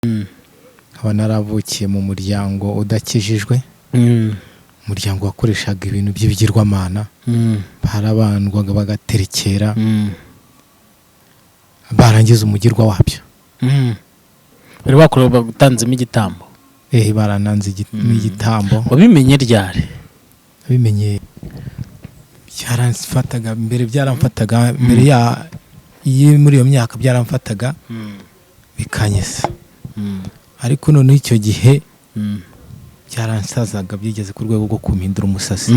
nkaba naravukiye mu muryango udakijijwe, umuryango wakoreshaga ibintu by'ibigirwamana, barabandwaga bagaterekera, barangiza umugirwa wabyo. Bari bakorera Bantanzemo igitambo. Barananze igitambo. Wabimenye ryari? Wabimenye byaramfataga mbere, byaramfataga mbere ya muri iyo myaka, byaramfataga bikanyesa. Ariko none icyo gihe byaransazaga, byigeze ku rwego rwo kumpindura umusasi,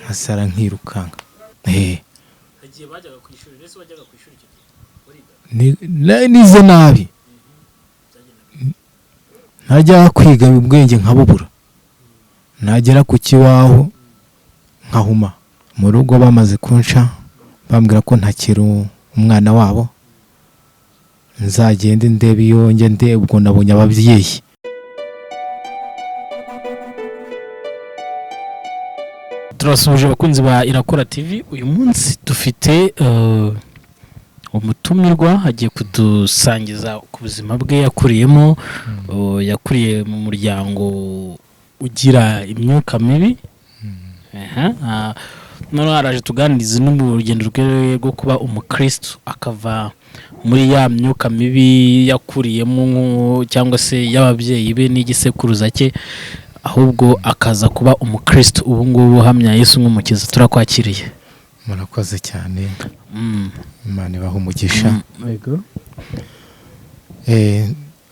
nkasara nkirukanga. Agiye bajyaga ku ishuri, rese wajyaga ku ishuri icyo gihe? Nize nabi, najya kwiga ubwenge nkabubura, nagera ku kiwaho nkahuma. Mu rugo bamaze kunsha, bambwira ko ntakiri umwana wabo, nzagende ndebe iyo njye ubwo nabonye ababyeyi. Turasuje abakunzi ba Irakora TV. Uyu munsi dufite umutumirwa hagiye kudusangiza ku buzima bwe yakuriyemo. Yakuriye mu muryango ugira imyuka mibi. None araje tuganiriza n'urugendo rwe rwo kuba umukristo, akava muri ya myuka mibi yakuriyemo cyangwa se y'ababyeyi be n'igisekuruza cye, ahubwo akaza kuba umukristo ubu ngubu uhamya Yesu nk'umukiza. Turakwakiriye. Murakoze cyane. Imana ibaha umugisha. Yego.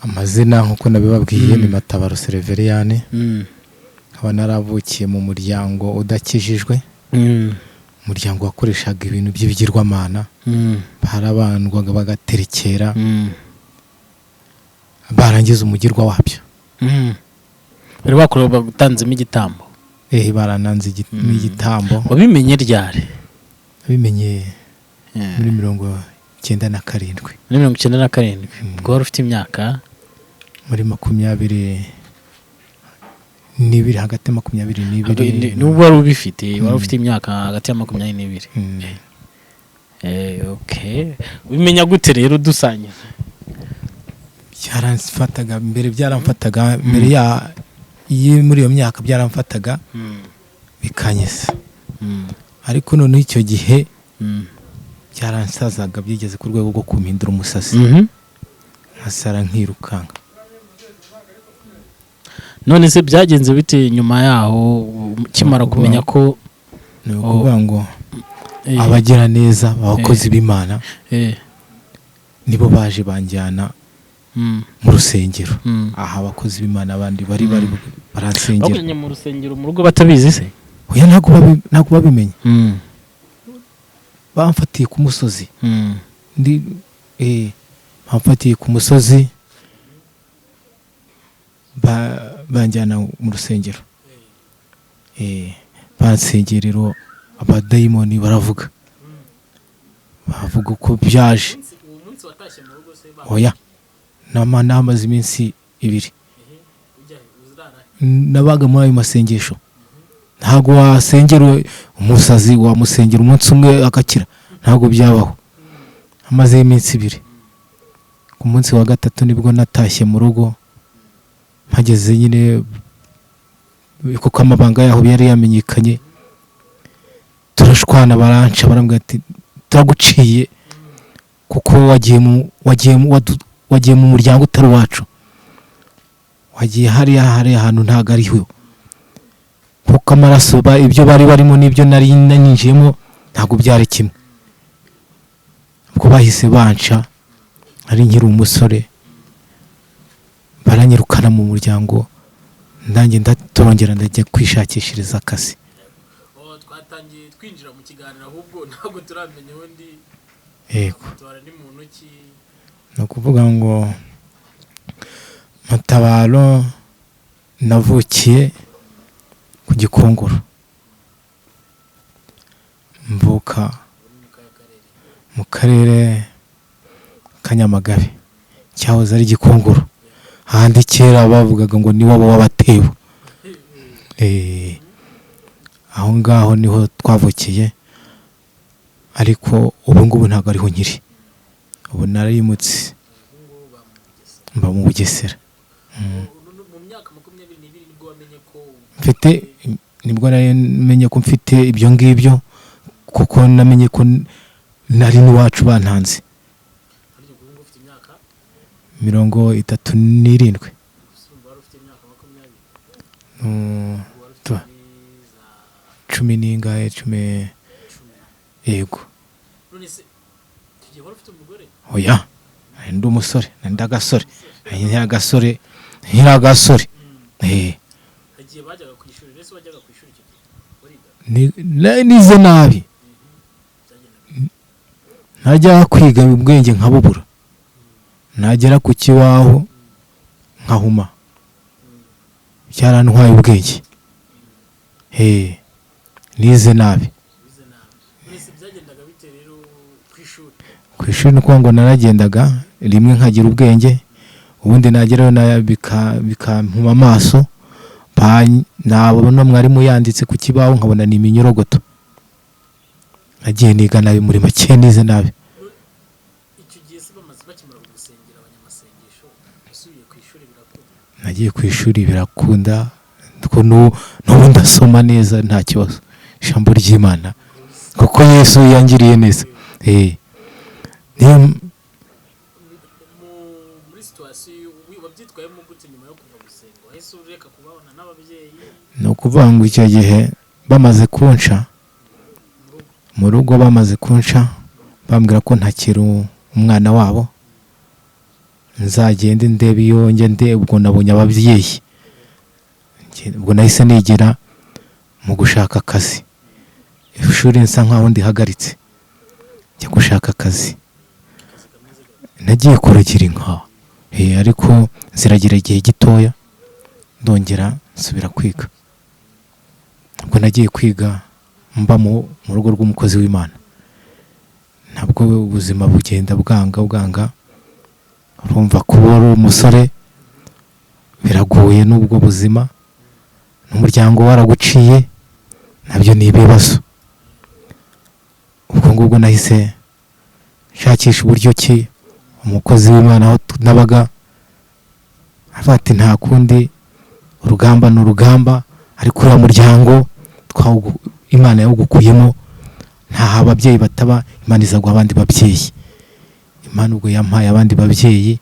Amazina nkuko nabibabwiye ni Matabaro Sereveriyane. Nkaba naravukiye mu muryango udakijijwe, umuryango wakoreshaga ibintu by'ibigirwamana, barabandwaga bagaterekera, barangiza umugirwa wabyo. Bari bakorera Bantanzemo igitambo. Barananze igitambo. Wabimenye ryari? Wabimenye muri 97. Muri 97. Ubwo wari ufite imyaka? Muri 22, hagati ya 22. N'ubwo wari ubifite, wari ufite imyaka hagati ya 22. Okay. Ubimenya gute rero dusangiza? Byaramfataga mbere, byaramfataga mbere ya muri iyo myaka, byaramfataga bikanyesa. Ariko none icyo gihe byaransazaga, byigeze ku rwego rwo kumpindura umusasi, nkasara nkirukanga. None se byagenze bite nyuma yaho kimara kumenya ko ni ukuvuga ngo abagira neza, abakozi b'Imana nibo baje banjyana mu rusengero. Aha abakozi b'Imana abandi bari baransengera. Bagumye mu rusengero mu rugo batabizi se? Oya, ntago babimenye. Bamfatiye ku musozi. Bamfatiye ku musozi, banjyana mu rusengero. Bansengerero abadayimoni baravuga uko byaje. Oya, namaze iminsi 2 nabaga muri ayo masengesho. Ntago wasengera umusazi, wamusengera umunsi umwe agakira, ntago byabaho. Amaze iminsi 2. Ku munsi wa gatatu nibwo natashye mu rugo, mpageze nyine kuko amabanga yaho yari yamenyekanye, turashwana, baranca, barambwira ati turaguciye kuko wagiye mu muryango utari wacu, wagiye hari ahantu ntago ariho, kuko amaraso ibyo bari barimo n'ibyo nari ninjiyemo ntago byari kimwe. Ubwo bahise banca, ari nkiri umusore, baranyirukana mu muryango, ndange ndatorongera ndajya kwishakishiriza akazi. Twatangiye twinjira mu kiganiro, ahubwo ntabwo turamenye undi. Yego. Tora ni muntu ki? No kuvuga ngo Matabaro navukiye ku Gikongoro, mvuka mu karere ka Nyamagabe, cyahoze ari Gikongoro. Ahandi kera bavugaga ngo ni wabo w'abatewe. Aho ngaho niho twavukiye, ariko ubu ngubu ntago ariho nkiri. Ubu narimutse mba mu Bugesera. mu myaka 22 nibwo wamenye ko nibwo namenye ko mfite ibyo ngibyo, kuko namenye ko nari n'iwacu bantanze. ariko ubu ufite imyaka 37. usumba wari ufite imyaka 20 n'ingahe 10. Yego. none se tugiye wari ufite umugore? Oya, ndi umusore, ndagasore. Nkiragasore. agiye bajyaga ku ishuri, rese wajyaga ku ishuri cyo wariga? Nize nabi. Najya kwiga ubwenge nkabubura. Nagera ku kiwaho nkahuma. Cyarantwaye ubwenge. Nize nabi. nese byagendaga bite rero ku ishuri? Ku ishuri nuko ngo naragendaga rimwe nkagira ubwenge, ubundi nagerayo bikampuma amaso, nabona mwarimu yanditse ku kibaho nkabona ni iminyorogoto. Nagiye niga nabi muri make, nize nabi. icyo gihe se bamaze bakimara gusengera abanyamasengesho usubiye ku ishuri birakunda? Nagiye ku ishuri birakunda, ko n'ubu ndasoma neza nta kibazo, ijambo ry'Imana, kuko Yesu yangiriye neza. muri situation wabyitwayemo gute nyuma yo kuva gusenga? wahise ureka kubabona n'ababyeyi? ni ukuvuga ngo icyo gihe bamaze kunca mu rugo, bamaze kunca bambwira ko ntakiri umwana wabo, nzagende ndebe iyo njye ubwo nabonye ababyeyi. Ubwo nahise nigira mu gushaka akazi. Ishuri nsa nkaho ndihagaritse, njya gushaka akazi. Nagiye kuragira inka, ariko ziragira igihe gitoya ndongera nsubira kwiga. Ubwo nagiye kwiga mba mu rugo rw'umukozi w'Imana. Ntabwo ubuzima bugenda bwanga. Urumva kuba uri umusore biragoye, n'ubwo buzima n'umuryango waraguciye, nabyo ni ibibazo. Ubwo ngubwo nahise nshakisha uburyo ki umukozi w'Imana aho nabaga afata nta kundi, urugamba n'urugamba, ariko uriya muryango Imana yawugukuyemo, nta ababyeyi bataba, Imana izaguha abandi babyeyi. Imana ubwo yampaye abandi babyeyi,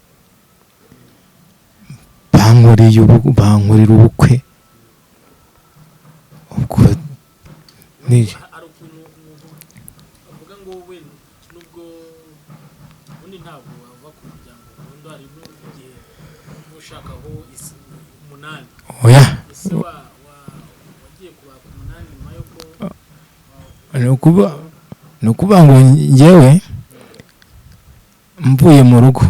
bankorera ubukwe. Ubwo ni hari ukuntu uvuga ngo wowe nubwo ubundi ntabwo wava ku muryango burundu, hari n'igihe ushakaho umunani. oya, ese wagiye kubaka umunani nyuma yo ko ni ukuvuga ngo njyewe mvuye mu rugo,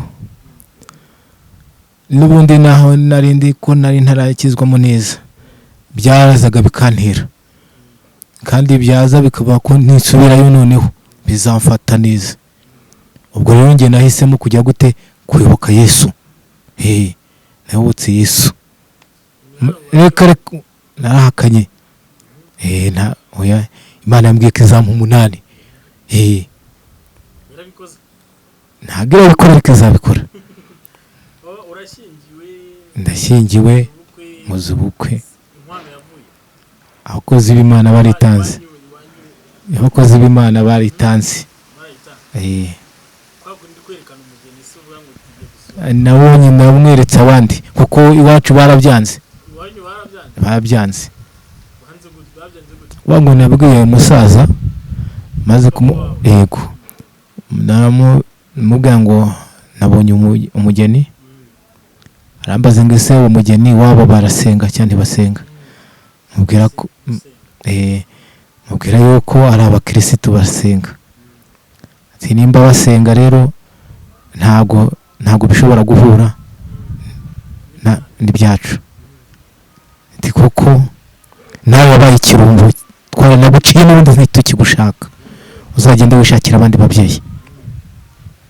n'ubundi naho narindi ko nari ntarakizwamo neza, byarazaga bikantera, kandi byaza bikaba ko nisubirayo noneho bizamfata neza. Ubwo rero njye nahisemo kujya gute kuyoboka Yesu. Nayobotse Yesu. Reka narahakanye. Oya, Imana yambwiye ko izampa umunani. yarabikoze? Ntabwo irabikora, ariko izabikora. urashyingiwe? Ndashyingiwe, muzi ubukwe. inkwano yavuye? Abakozi b'Imana baritanze. Abakozi b'Imana baritanze. Nabonye namweretse abandi, kuko iwacu barabyanze. Barabyanze. Wango nabwiye umusaza maze yego, namubwira ngo nabonye umugeni. Arambaza ngo ese umugeni wabo barasenga cyangwa ntibasenga? Mubwira ko mubwira yuko ari abakirisitu basenga. Ati nimba basenga rero ntabwo bishobora guhura n'ibyacu. Ati kuko nawe wabaye ikirumbo, twaranaguciye n'ubundi ntitukigushaka, uzagenda wishakira abandi babyeyi,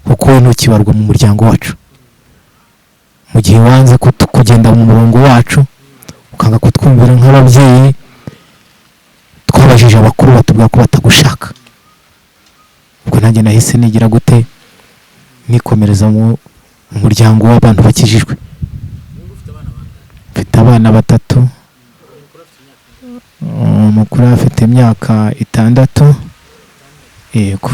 kuko we ntukibarwa mu muryango wacu. Mu gihe wanze kugenda mu murongo wacu, ukanga kutwumvira nk'ababyeyi, twabajije abakuru batubwira ko batagushaka. Ubwo nanjye nahise nigira gute nikomereza mu umuryango w'abantu bakijijwe. Mfite abana 3, umukuru afite imyaka 6. Yego.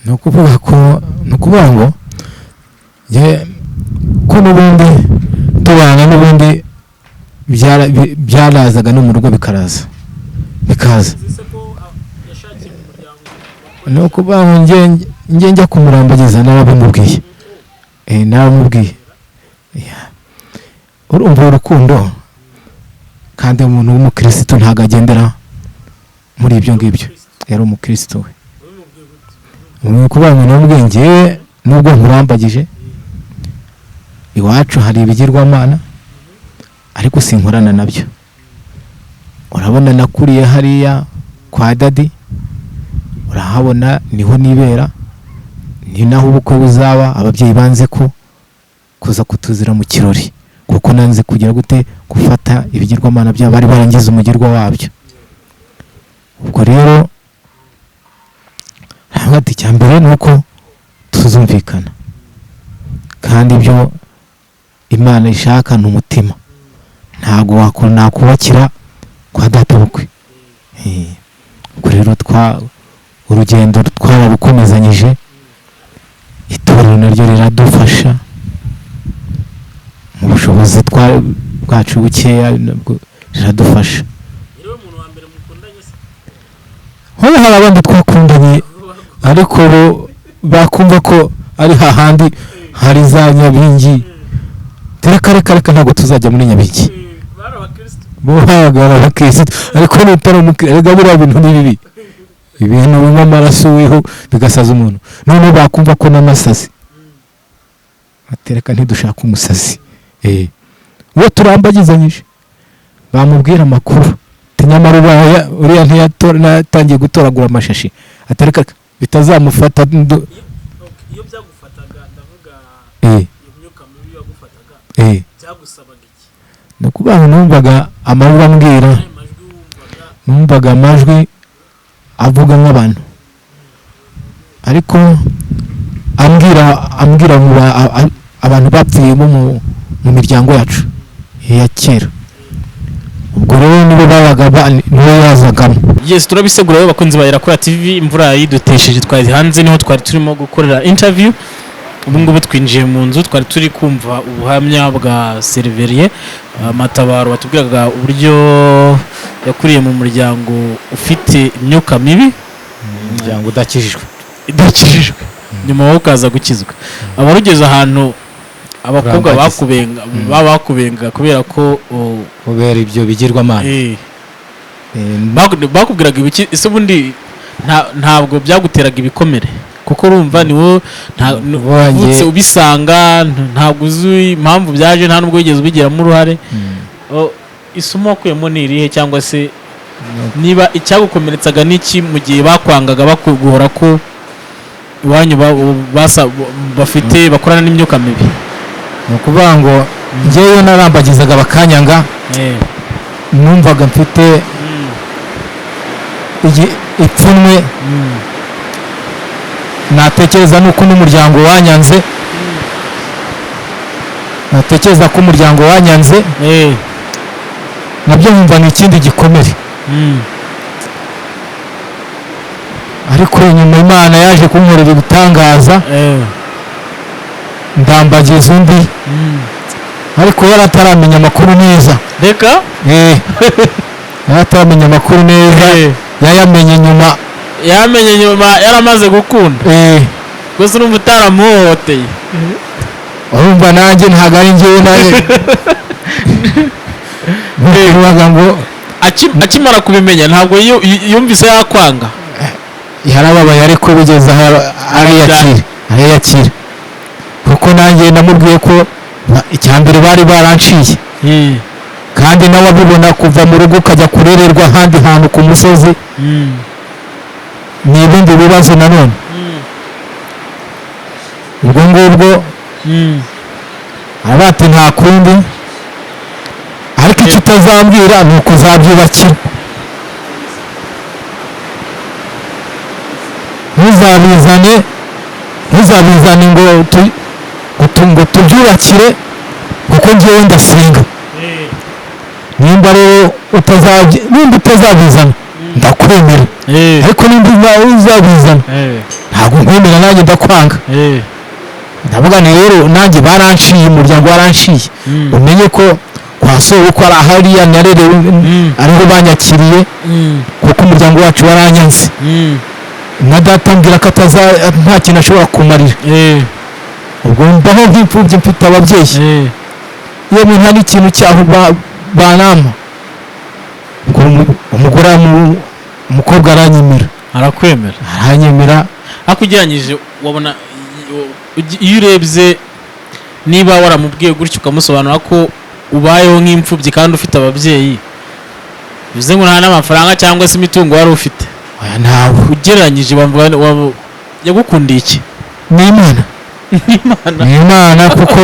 Ni ukuvuga ngo ko n'ubundi tubana n'ubundi byarazaga no mu rugo bikaza. Ni ukuvuga ngo njye njya kumurambagiza narabimubwiye. Urumva urukundo kandi umuntu w'umukristo ntago agendera muri ibyo ngibyo. Yari umukristo we. Ni ukuvuga ngo n'ubwenge nubwo nkurambagije iwacu hari ibigirwamana ariko sinkorana nabyo. Urabona nakuriye hariya kwa dadi, urahabona niho nibera, ni naho ubukwe buzaba. Ababyeyi banze ko kuza kutuzira mu kirori kuko nanze kugira gute gufata ibigirwamana byabo, bari barangiza umugirwa wabyo. Ubwo rero hagati cyambere nuko tuzumvikana kandi ibyo Imana ishaka n'umutima, ntago wakora kubakira kwa data bukwe. Ubwo rero urugendo twarabukomezanyije, itorero naryo riradufasha mu bushobozi bwacu bukeya, riradufasha. Hari abandi twakundanye ariko bakumva ko ari hahandi hari za Nyabingi. Reka ntabwo tuzajya muri Nyabingi. Muhamagara abakristo ariko n'utari umukristo buriya bintu ni bibi. Ibintu bimwe amaraso wiho bigasaza umuntu. None bakumva ko n'amasazi. Atereka ntidushaka umusazi. Uwo turambagizanyije bamubwira amakuru. Nyamara uriya ntiyatangiye gutoragura amashashi. Atereka bitazamufata. Iyo byagufataga ndavuga imyuka mibi yagufataga byagusabaga iki? No kubaho numvaga amajwi ambwira, numvaga amajwi avuga nk'abantu, ariko ambwira mu abantu bapfuye mu miryango yacu ya kera. Ubwo rero nibo babaga nibo yazagamo. Yes, turabisegura rero bakunzi ba Irakora TV. Imvura yidutesheje, twari hanze niho twari turimo gukorera interview. Ubu ngubu twinjiye mu nzu, twari turi kumva ubuhamya bwa Serverier Matabaro batubwiraga uburyo yakuriye mu muryango ufite imyuka mibi, umuryango udakijijwe nyuma wo kaza gukizwa. Abarugeze ahantu abakobwa bakubenga kubera ko kubera ibyo bigirwamana. Bakubwiraga ibiki? Ese ubundi ntabwo byaguteraga ibikomere kuko urumva niwo ntavutse ubisanga, ntabwo uzi impamvu byaje, nta nubwo wigeze ubigiramo uruhare. Isomo wakuyemo ni irihe, cyangwa se niba icyagukomeretsaga n'iki mu gihe bakwangaga bakuguhora ko iwanyu bafite bakorana n'imyuka mibi? Ni ukuvuga ngo njyewe narambagizaga bakanyanga, numvaga mfite ipfunwe. Natekereza nuko n'umuryango wanyanze, natekereza ko umuryango wanyanze, nabyo nkumva ni ikindi gikomere. Ariko nyuma Imana yaje kunkorera ibitangaza, ndambagiza undi, ariko yari ataramenya amakuru neza. Reka yari ataramenya amakuru neza, yayamenye nyuma. Yaramaze gukunda. Gusa urumva utaramuhohoteye. Urumva nanjye ntabwo ari njyewe nawe. Bivuga ngo akimara kubimenya ntabwo yumvise yakwanga. Yarababaye ariko bigeze ariyakira. Kuko nanjye namubwiye ko icyambere bari baranciye. Kandi nawe abibona kuva mu rugo ukajya kurererwa ahandi hantu ku musozi. ni ibindi bibazo nanone. ubwo ngubwo arabati nta kundi, ariko icyo utazambwira ni uko uzabyubakira. ntuzabizane ngo tubyubakire, kuko ngewe ndasenga. nimba rero utazabizana ndakwemera, ariko nimba uzabizana ntabwo nkwemera, nanjye ndakwanga. ndavuga ni rero nanjye baranshiye, umuryango waranshiye. umenye ko kwa sobo ko ari hariya narerewe, ariho banyakiriye, kuko umuryango wacu waranyanze. na data ambwira ko nta kintu ashobora kumarira. ubwo mbaho nk'imfubyi, mfite ababyeyi. yewe nta n'ikintu cyaho banama. umukobwa aranyemera. arakwemera? aranyemera. ariko ugereranyije wabona, iyo urebye niba waramubwiye gutyo ukamusobanura ko ubayeho nk'imfubyi kandi ufite ababyeyi, bivuze ngo nta n'amafaranga cyangwa se imitungo wari ufite. ntawe. ugereranyije yagukundiye iki? ni Imana. ni Imana, kuko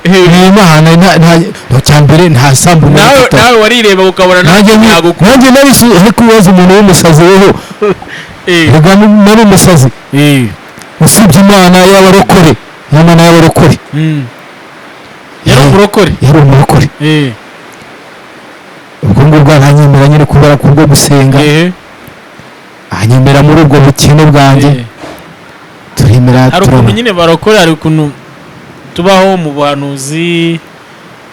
ni Imana. cya mbere nta sambu nawe warireba ukabona nanjye nari kubaza umuntu w'umusazi weho. rega nari umusazi. usibye Imana y'abarokore. Imana y'abarokore. yari umurokore. yari umurokore. ubwo ngubwo aranyemera nyine kubera kubwo gusenga. anyemera muri ubwo bukene bwanjye. turemera. hari ukuntu nyine barokore, hari ukuntu tubaho mu buhanuzi.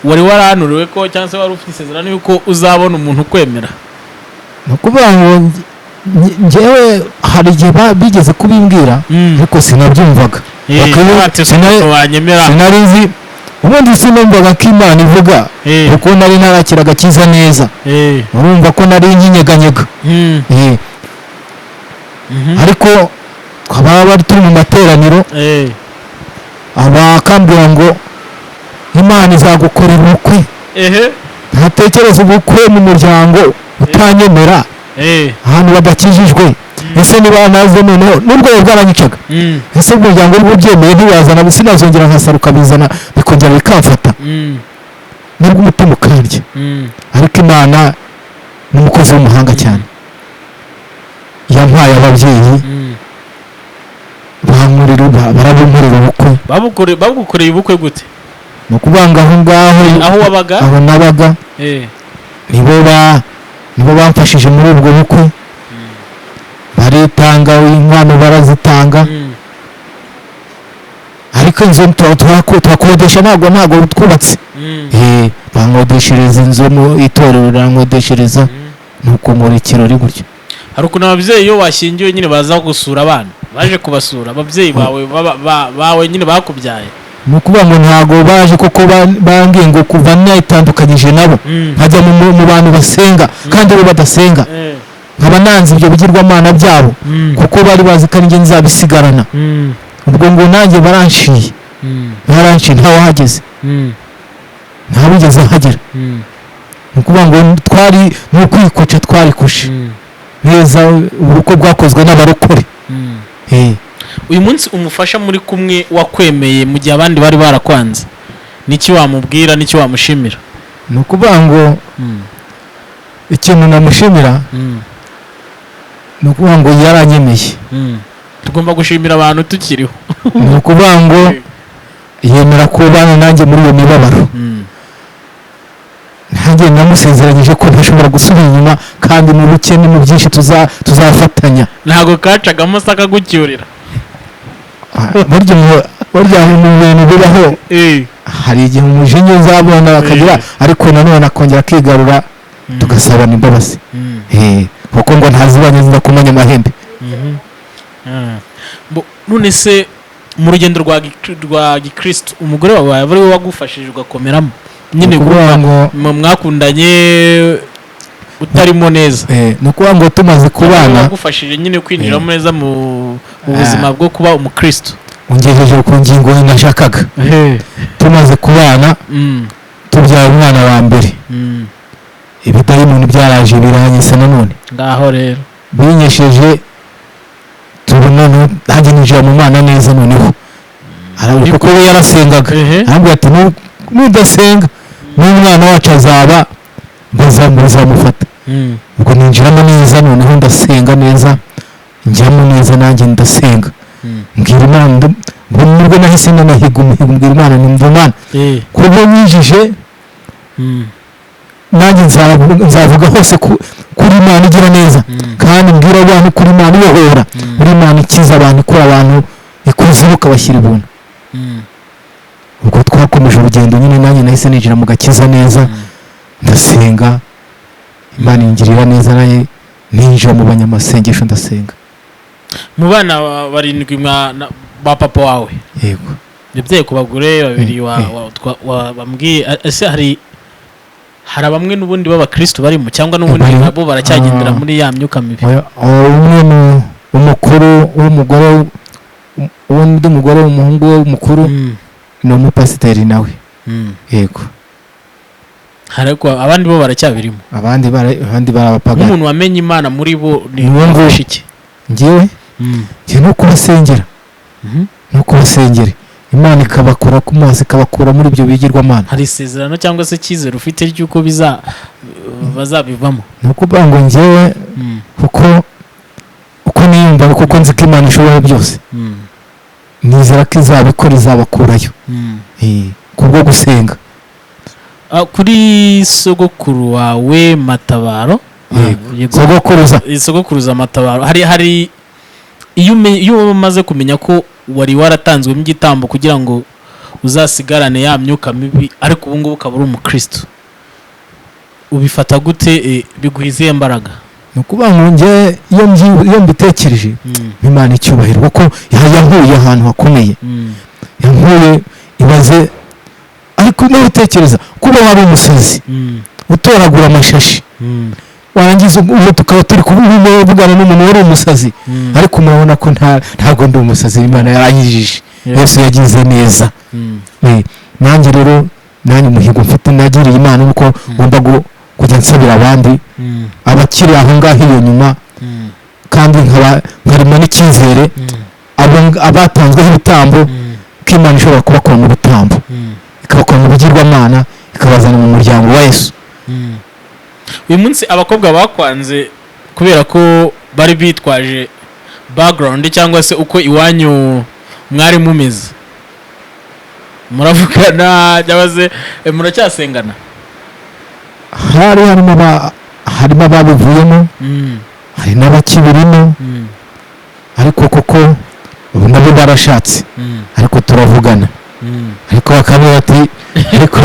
wari warahanuriwe ko cyangwa se wari ufite isezerano yuko uzabona umuntu ukwemera? ni ukuvuga ngo njyewe hari igihe bigeze kubimbwira, ariko sinabyumvaga. sinari nzi, ubundi sinumvaga ko Imana ivuga, kuko nari narakira agakiza neza. urumva ko nari nkinyeganyega. ariko twaba bari turi mu materaniro, abakambwira ngo Imana izagukorera ubukwe. ntatekereza ubukwe mu muryango utanyemera, ahantu badakijijwe. ese niba naze noneho n'ubwo bwaranyicaga, ese umuryango uri bubyemeye ntiwazana, sinazongera nkasaruka bizana bikongera bikamfata, nubwo umutima ukandya. ariko Imana ni umukozi w'umuhanga cyane. yampaye ababyeyi barabunkorera ubukwe. bagukoreye ubukwe gute? ni ukuvuga ngo aho ngaho, aho wabaga, aho nabaga, nibo bamfashije muri ubwo bukwe. baritanga, inkwano barazitanga. ariko inzu turakodesha, ntabwo twubatse. bankodeshereza inzu mu itorero, rankodeshereza. nuko muri ikirori gutyo. hari ukuntu ababyeyi iyo washyingiwe nyine baza gusura abana, baje kubasura ababyeyi bawe nyine bakubyaye. ni ukuvuga ngo ntabwo baje, kuko bambwiye ngo kuva nayitandukanyije nabo nkajya mu bantu basenga, kandi bo badasenga. nkaba nanze ibyo bigirwamana byabo, kuko bari bazi ko njye nzabisigarana. ubwo ngo nanjye baranshiye. ntawahageze. ntawigeze ahagera. ni ukuvuga ngo twari ni ukwikoca, twarikoshe neza. ubukwe bwakozwe n'abarokore. uyu munsi umufasha muri kumwe wakwemeye mu gihe abandi bari barakwanze, n'iki wamubwira, n'iki wamushimira? ni ukuvuga ngo ikintu namushimira ni ukuvuga ngo yaranyemeye. tugomba gushimira abantu tukiriho. ni ukuvuga ngo yemera kubana nanjye muri iyo mibabaro. nanjye namusezeranyije ko ntashobora gusubira inyuma, kandi mu bukene mu byinshi tuzafatanya. ntabwo kacagamo se akagucyurira? burya mu bintu bibaho, hari igihe umujinya uzabona bakagira, ariko nanone akongera akigarura, tugasabana imbabazi. kuko ngo ntazibanye zidakomanya amahembe. none se mu rugendo rwa gikristo, umugore wawe ari we wagufashije ugakomeramo nyine, mwakundanye utarimo neza? ni ukuvuga ngo tumaze kubana, wagufashije nyine kwinjiramo neza mu buzima bwo kuba umukristo. ungejeje ku ngingo nashakaga. tumaze kubana, tubyara umwana wa mbere. ibidayimoni byaraje biranyisa nanone. ngaho rero binyesheje noneho nanjye ninjira mu Mana neza noneho kuko we yarasengaga arambwira ati nudasenga n'umwana wacu azaba bazamufata ubwo ninjiramo neza noneho ndasenga neza njyamo neza nanjye ndasenga mbwira Imana nubwo nahise nanahiga umuhigo mbwira Imana nimva Imana kuba nyijije nanjye nzavuga hose kuri Imana igira neza kandi mbwira abantu kuri Imana ibohora kuri Imana ikiza abantu ikora abantu ikuzimu ukabashyira ibuntu ubwo twakomeje urugendo nyine nanjye nahise ninjira mu gakiza neza ndasenga Imana ingirira neza naye ninjira mu banyamasengesho ndasenga. Mu bana barindwi ba papa wawe yego nibye ku bagore babiri bambwiye ese hari bamwe n'ubundi b'abakristo barimo cyangwa n'ubundi nabo baracyagendera muri ya myuka mibi? Umwe umukuru w'umugore undi mugore w'umuhungu we mukuru ni umupasiteri nawe yego hariko abandi bo baracyabirimo abandi barabapagana. Umuntu wamenye Imana muri bo ni wumvushike ngewe no kubasengera no kubasengera Imana ikabakura ku mazi ikabakura muri ibyo bigirwamana. Hari isezerano cyangwa se cyizere ufite ry'uko bazabivamo? Nuko bango ngewe uko niyumva kuko nzi ko Imana ishobora byose nizera ko izabikora izabakurayo kubwo gusenga. Kuri sogokuru wawe Matabaro sogokuruza Matabaro hari iyo umaze kumenya ko wari waratanzwemo igitambo kugira ngo uzasigarane ya myuka mibi ariko ubu ngubu ukaba uri umukristo ubifata gute biguhize imbaraga? Nukuba ngo nge iyo mbitekereje Imana icyubahiro kuko yankuye ahantu hakomeye yankuye ibaze ariko n'ubitekereza kuba wari umusazi utoragura amashashi warangiza ubu tukaba turi kuvugana n'umuntu wari umusazi ariko murabona ko ntabwo ndi umusazi Imana yaranyijije Yesu yagize neza. Nanjye rero umuhigo mfite nagiriye Imana nuko ngomba kujya nsabira abandi abakiri aho ngaho iyo nyuma kandi nkarima n'icyizere abatanzweho ibitambo ko Imana ishobora kubakora mu bitambo ikabakora mu bigirwamana ikabazana mu muryango wa Yesu. Uyu munsi abakobwa bakwanze kubera ko bari bitwaje background cyangwa se uko iwanyu mwari mumeze, muravugana cyangwa se muracyasengana? harimo ababivuyemo hari n'abakibirimo ariko kuko ubu nabo barashatse ariko turavugana ariko bakaba bati ariko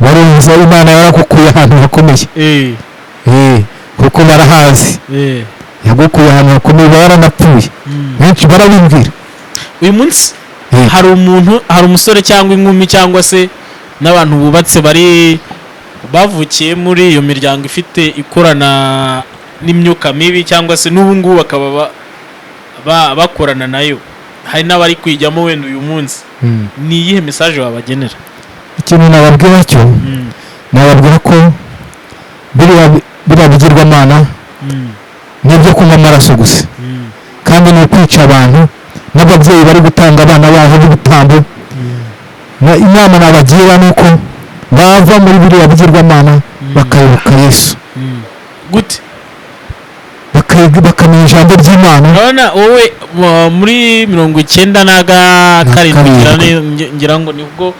barumva Imana yarakukuye ahantu hakomeye kuko barahazi yagukuye ahantu hakomeye baranapfuye benshi barabimbwira. Uyu munsi hari umusore cyangwa inkumi cyangwa se n'abantu bubatse bavukiye muri iyo miryango ifite ikorana n'imyuka mibi cyangwa se n'ubu ngubu bakaba bakorana nayo, hari n'abari kwijyamo wenda uyu munsi, ni iyihe message wabagenera? Ikintu nababwira cyo nababwira ko biriya bigirwamana n'ibyo kunywa amaraso gusa kandi ni ukwica abantu n'ababyeyi bari gutanga abana babo b'ibitambo. Inama nabagira nuko bava muri biriya bigirwamana bakayoboka Yesu gute bakamenya ijambo ry'Imana. Urabona wowe muri 97 ngira ngo nibwo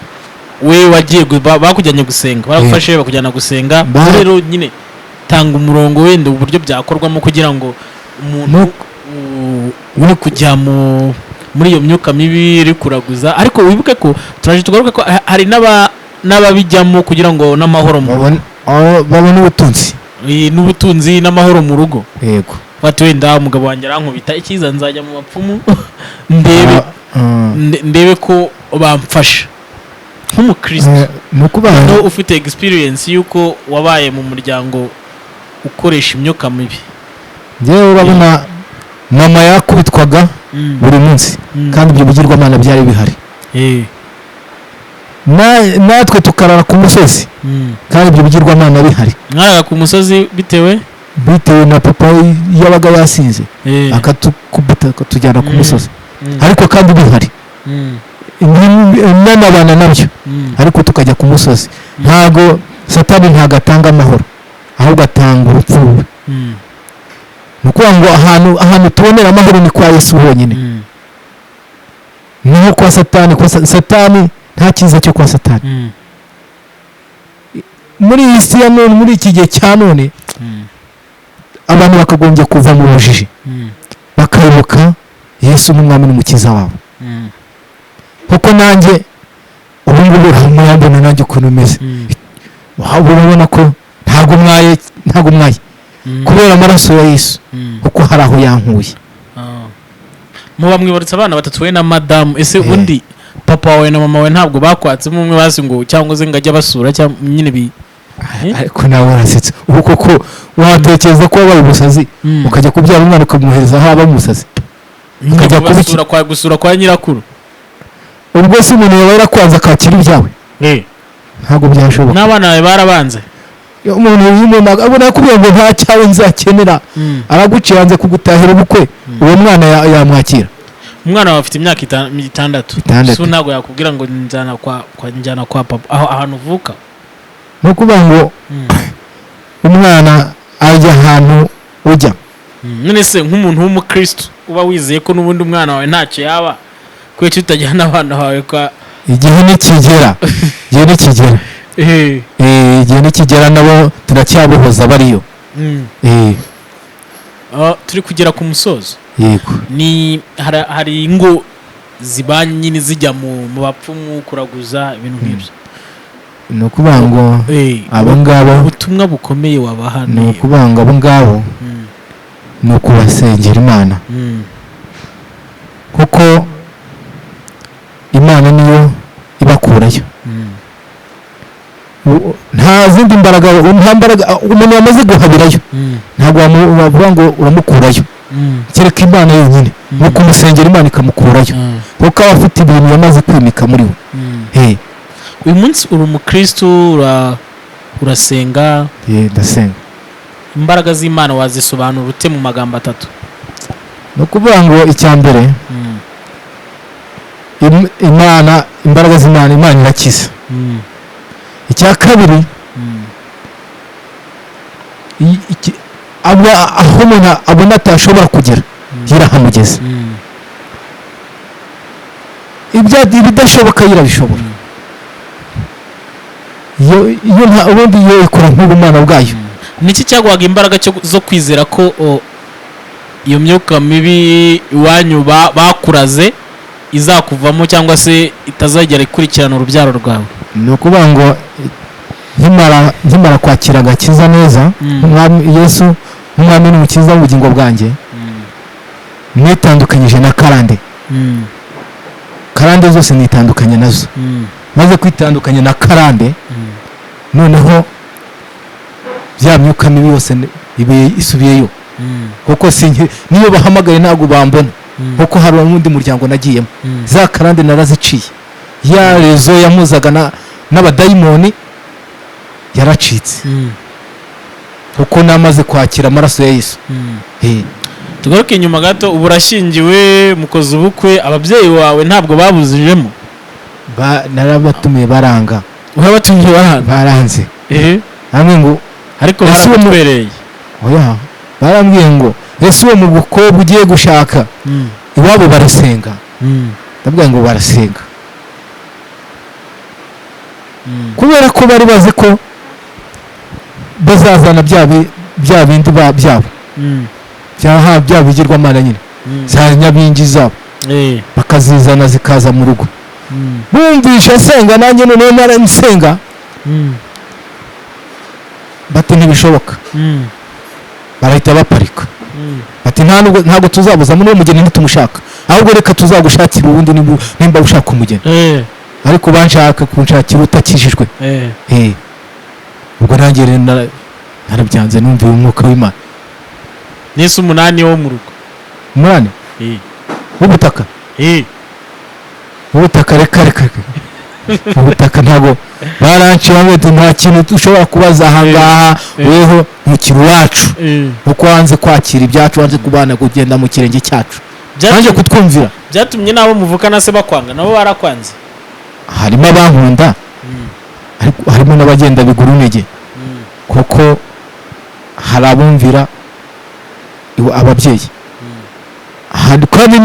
we wagiye bakujyanye gusenga, barafashe bakujyana gusenga. Rero nyine tanga umurongo wenda uburyo byakorwamo kugira ngo umuntu uri kujya muri iyo myuka mibi iri kuraguza, ariko wibuke ko turaje tugaruka ko hari n'ababijyamo kugira ngo n'amahoro babone n'ubutunzi n'amahoro mu rugo. Yego bati wenda umugabo wanjye arankubita icyiza nzajya mu bapfumu ndebe ko bamfasha nk'umukristo. No ufite experience yuko wabaye mu muryango ukoresha imyuka mibi. Ngewe urabona mama yakubitwaga buri munsi kandi ibyo bigirwamana byari bihari. Natwe tukarara ku musozi kandi ibyo bigirwamana bihari. Mwaraga ku musozi bitewe bitewe na papa yabaga yasinze akatukubita akatujyana ku musozi ariko kandi bihari n'abana nabyo ariko tukajya ku musozi. Ntago Satani ntago atanga amahoro ahubwo atanga urupfu. Nukuvuga ngo ahantu tubonera amahoro ni kwa Yesu honyine. Niho kwa Satani nta cyiza cyo kwa Satani. Muri iyi si ya none, muri iki gihe cya none, abantu bakagombye kuva mu bujiji bakayoboka Yesu nk'umwami n'umukiza wabo. Kuko nanjye ubu ngubu urambona nanjye ukuntu meze, urabona ko ntago mwaye kubera amaraso ya Yesu, kuko hari aho yankuye. Muba mwibarutse abana batatu we na madamu, ese undi papa wawe na mama wawe ntabwo bakwatsemo umwe basi ngo cyangwa se ngajya basura cyangwa nyine ariko nawe urasetse ubu koko watekereza ko wabaye umusazi ukajya kubyara umwana ukamuhereza aho aba umusazi ukajya gusura kwa nyirakuru? ubwo se umuntu yaba yarakwanze akakira ibyawe ntabwo byashoboka. n'abana bawe barabanze umuntu abona yakubwiye ngo nta cyawe nzakenera araguciye hanze kugutahira ubukwe, uwo mwana yamwakira? Umwana wawe afite imyaka 6 so ntabwo yakubwira ngo njyana kwa papa ahantu uvuka. No kuvuga ngo umwana ajya ahantu ujya. None se nk'umuntu w'umukristo uba wizeye ko n'ubundi umwana wawe ntacyo yaba kuko utajyana abana bawe kwa igihe nikigera igihe nikigera nabo turacyabohoza bariyo. Turi kugera ku musozo. Yego. Ni hari ingo zibanye nyine zijya mu bapfumu kuraguza ibintu nk'ibyo. No kuvuga ngo abo ngabo ubutumwa bukomeye wabaha no kuvuga ngo abo ngabo no kubasengera Imana, kuko Imana niyo ibakurayo. Nta zindi mbaraga umuntu yamaze guhabirayo ntabwo wavuga ngo uramukurayo, kereka Imana yonyine no kumusengera Imana ikamukurayo, kuko aba afite ibintu yamaze kwimika muri we. Uyu munsi uri umukristo urasenga? Ndasenga. Imbaraga z'Imana wazisobanura ute mu magambo 3? No kuvuga ngo icya mbere Imana, imbaraga z'Imana, Imana irakiza. Icya kabiri aho umuntu abona atashobora kugera yirahamugeza. Ibidashoboka yirabishobora. Ubundi iyo ikora nk'ubumana bwayo. Niki cyaguhaga imbaraga zo kwizera ko iyo myuka mibi iwanyu bakuraze izakuvamo cyangwa se itazagera ikurikirana urubyaro rwawe? Ni ukuvuga ngo nkimara kwakira agakiza neza, Yesu nk'umwami n'umukiza w'ubugingo bwanjye, mwitandukanyije na karande zose nitandukanye nazo. Maze kwitandukanya na karande, noneho bya myuka mibi yose isubiyeyo, kuko niyo bahamagaye ntabwo bambona, kuko hari undi muryango nagiyemo. Za karande naraziciye, ya rezo yamuzaga n'abadayimoni yaracitse, kuko namaze kwakira amaraso ya Yesu. Tugaruke inyuma gato, ubu urashingiwe, mukoze ubukwe, ababyeyi wawe ntabwo babuzijemo? Narabatumiye baranga. Urabatumiye baranze? Hamwe ngo ariko baratwereye. Oya, barambwiye ngo ese uwo mu bukobwa ugiye gushaka iwabo barasenga? Ndabwira ngo barasenga, kubera ko bari bazi ko bazazana bya bindi byabo bya bigirwamana nyine za nyabingi zabo, bakazizana zikaza mu rugo. Bumvisha asenga, nanjye noneho naramusenga, bati ntibishoboka. Barahita baparika, bati ntabwo tuzabuza muri uwo mugeni ntitumushaka, ahubwo reka tuzagushakira ubundi nimba ushaka umugeni. Ariko banshaka kunshakira utakijijwe. Ubwo nanjye narabyanze, numviye umwuka w'Imana. Nese 8 wo mu rugo? 8 w'ubutaka? Ubutaka reka ubutaka ntabwo baranciye bamwe nta kintu ushobora kubaza ahangaha weho mukiri wacu uko wanze kwakira ibyacu wanze kubana kugenda mu kirenge cyacu wanze kutwumvira byatumye nabo muvukana se bakwanga nabo barakwanze harimo abankunda harimo n'abagenda bigura intege kuko hari abumvira ababyeyi kandi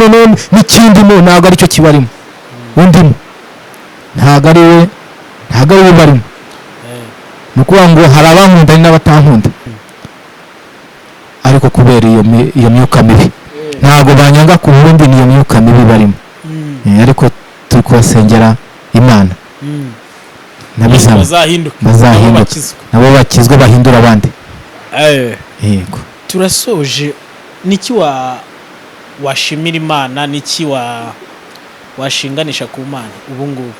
n'ikindi ntabwo aricyo kibarimo undimo ntabwo ari we barimo ni ukuvuga ngo hari abankunda n'abatankunda ariko kubera iyo myuka mibi ntabwo banyanga ku bundi niyo myuka mibi barimo ariko turi kubasengera Imana bazahinduka nabo bakizwe bahindura abandi yego turasoje niki washimira Imana niki washinganisha ku Mana ubu ngubu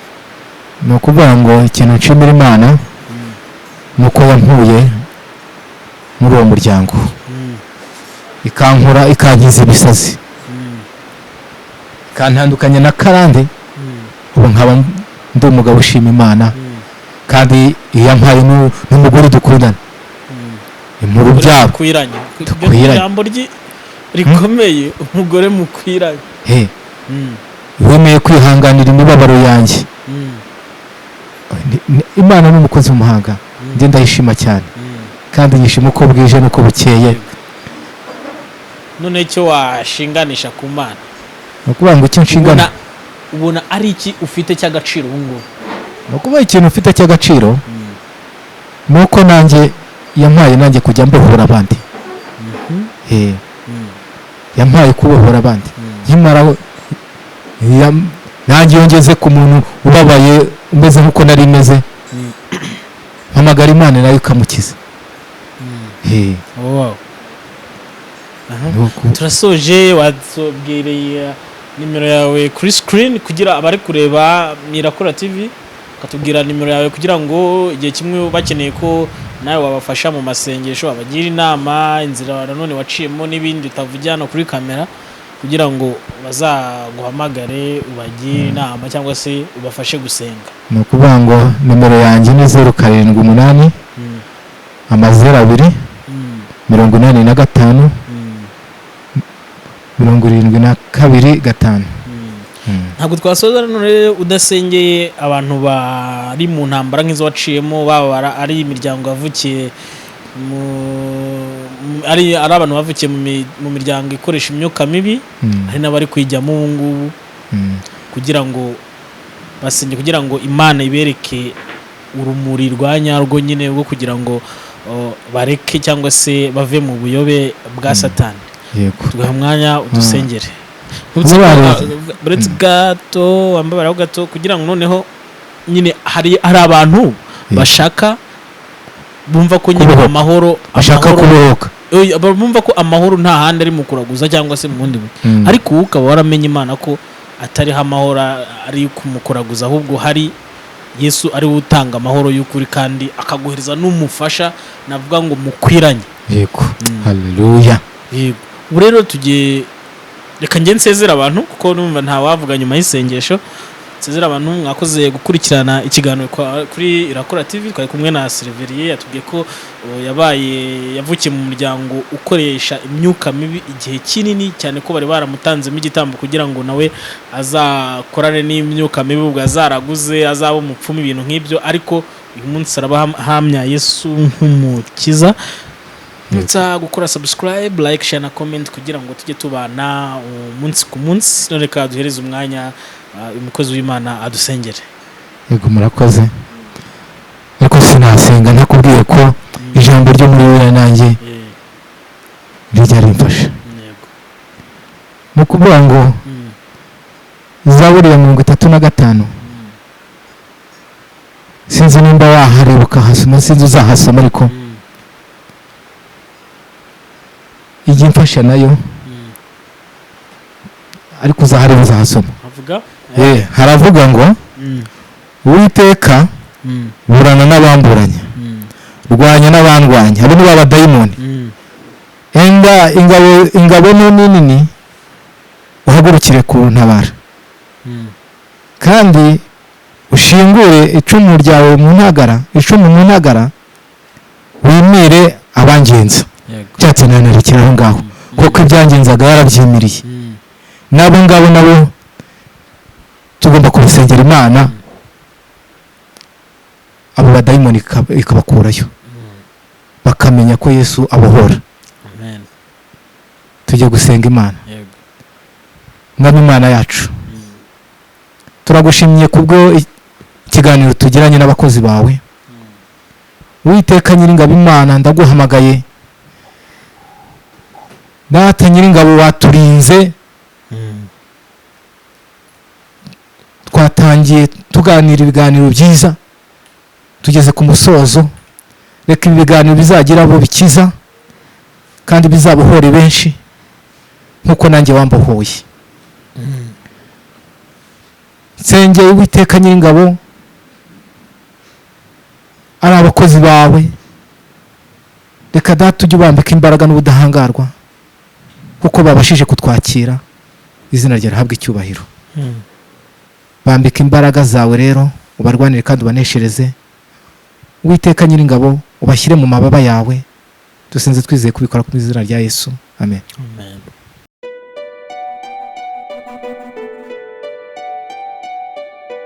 ni ukuvuga ngo ikintu nshimira Imana ni uko yankuye muri uwo muryango ikankura ikankiza ibisazi ikantandukanya na karande ubu nkaba ndi umugabo ushima Imana kandi yampaye n'umugore dukundana mu rubyaro dukwiranye ijambo rikomeye umugore mukwiranye wemeye kwihanganira imibabaro yanjye Imana ni umukozi w'umuhanga njye ndayishima cyane kandi nyishima uko bwije n'uko bukeye none icyo washinganisha ku Mana ni ukuvuga ngo icyo nshingana ubona ari iki ufite cy'agaciro ubu ngubu ni ukuvuga ikintu ufite cy'agaciro ni uko nanjye yampaye nanjye kujya mbohora abandi yampaye kubohora abandi nkimara nanjye yongeze ku muntu ubabaye umeze nk'uko nari meze mpamagara Imana nayo ikamukiza turasoje watubwiriye nimero yawe kuri screen kugira abari kureba Mirakora TV ukatubwira nimero yawe kugira ngo igihe kimwe bakeneye ko nawe wabafasha mu masengesho abagira inama inzira none waciyemo n'ibindi utavugana kuri kamera kugira ngo bazaguhamagare ubagire inama cyangwa se ubafashe gusenga ni ukuvuga ngo nimero yanjye ni 078 2 85 72 ntabwo twasoza none udasengeye abantu bari mu ntambara nk'izo waciyemo baba ari imiryango yavukiye ari abantu bavukiye mu miryango ikoresha imyuka mibi hari n'abari kwijyamo ubu ngubu kugira ngo basenge kugira ngo Imana ibereke urumuri rwa nyarwo nyine rwo kugira ngo bareke cyangwa se bave mu buyobe bwa Satani tugaha umwanya udusengere buretse gato wambabaraho gato kugira ngo noneho nyine hari abantu bashaka bumva ko nyine amahoro ashaka kubohoka bumva ko amahoro nta handi ari mu kuraguza cyangwa se mu bundi ariko ukaba waramenye Imana ko atariho amahoro ari kumukuraguza ahubwo hari Yesu ari utanga amahoro y'ukuri kandi akaguhereza n'umufasha navuga ngo mukwiranye yego haleluya yego ubu rero tugiye reka njye nsezera abantu kuko numva nta wavuga nyuma y'isengesho nsezera abantu mwakoze gukurikirana ikiganiro kuri Irakora TV twari kumwe na Silverier yatubwiye ko yavukiye mu muryango ukoresha imyuka mibi igihe kinini cyane ko bari baramutanzemo igitambo kugira ngo nawe azakorane n'imyuka mibi ubwo azaraguze azaba umupfumu ibintu nk'ibyo ariko uyu munsi arabahamya Yesu nk'umukiza nutsa gukora subscribe like share na comment kugira ngo tujye tubana umunsi ku munsi none ka duhereze umwanya umukozi w'Imana adusengere yego murakoze ariko sinasenga ntakubwiye ko ijambo ryo muri we nanjye rijya rimfasha yego no kuvuga ngo Zaburi ya 35 sinzi nimba waharebuka hasoma sinzi uzahasoma ariko ijye mfasha nayo ariko uzahareba uzahasoma avuga haravuga ngo Uwiteka burana n'abamburanya rwanya n'abandwanya abo ni b'abadayimoni ingabo nini uhagurukire ku ntabara kandi ushingure icumu ryawe mu ntagara, icumu mu ntagara, wimire abangenza. Cyatse nanerekera aho ngaho kuko ibyangenzaga yarabyimiriye. Nabo ngabo nabo tugomba kubisengera Imana, abo badayimoni ikabakurayo bakamenya ko Yesu abohora. Tujye gusenga Imana. Mwami Imana yacu, turagushimye kubwo ikiganiro tugiranye n'abakozi bawe. Uwiteka Nyiringabo Imana, ndaguhamagaye. Data Nyiringabo, waturinze, twatangiye tuganira ibiganiro byiza, tugeze ku musozo. Reka ibi biganiro bizagira abo bikiza kandi bizabohore benshi nkuko nanjye wambohoye. Nsengeye Uwiteka Nyiringabo ari abakozi bawe, reka Data ujye ubambika imbaraga n'ubudahangarwa kuko babashije kutwakira. Izina ryawe rihabwe icyubahiro. Bambika imbaraga zawe rero, ubarwanire kandi ubaneshereze. Uwiteka Nyiringabo, ubashyire mu mababa yawe. Dusenze twizeye kubikora mu izina rya Yesu. Amen.